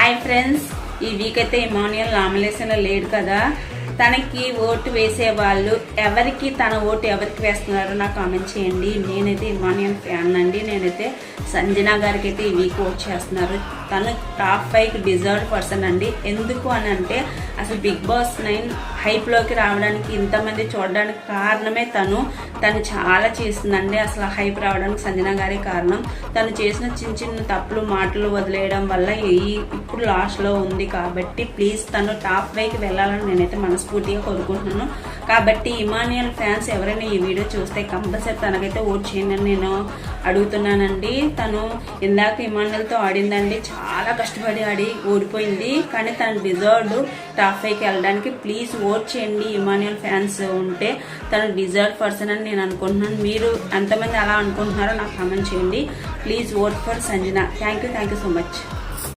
Hi friends, ఈ week అయితే Emmanuel nomination లో లేడు కదా. తనకి ఓటు వేసే వాళ్ళు ఎవరికి తన ఓటు ఎవరికి వేస్తున్నారో నాకు కామెంట్ చేయండి. నేనైతే ఇమాన్యుయల్ ఫ్యాన్ అండి. నేనైతే సంజన గారికి అయితే ఈ వీక్ ఓట్ చేస్తున్నారు. తను టాప్ 5 డిజర్వ్ పర్సన్ అండి. ఎందుకు అని అంటే అసలు బిగ్ బాస్ 9 హైప్లోకి రావడానికి ఇంతమంది చూడడానికి కారణమే తను చాలా చేస్తుందండి. అసలు హైప్ రావడానికి సంజన గారే కారణం. తను చేసిన చిన్న చిన్న తప్పులు మాటలు వదిలేయడం వల్ల ఇప్పుడు లాస్ట్లో ఉంది. కాబట్టి ప్లీజ్ తను టాప్ 5కి వెళ్ళాలని నేనైతే మనస్ఫూర్తిగా కోరుకుంటున్నాను. కాబట్టి ఇమాన్యుయల్ ఫ్యాన్స్ ఎవరైనా ఈ వీడియో చూస్తే కంపల్సరీ తనకైతే ఓట్ చేయండి అని నేను అడుగుతున్నానండి. తను ఇందాక ఇమాన్యుయల్తో ఆడిందండి, చాలా కష్టపడి ఆడి ఓడిపోయింది. కానీ తను డిజర్వ్డ్ టాప్ 5కి వెళ్ళడానికి. ప్లీజ్ ఓట్ చేయండి. ఇమాన్యుయల్ ఫ్యాన్స్ ఉంటే తను డిజర్వ్ పర్సన్ అని నేను అనుకుంటున్నాను. మీరు ఎంతమంది అలా అనుకుంటున్నారో నాకు కామెంట్ చేయండి. Please vote for Sanjana. Thank you so much.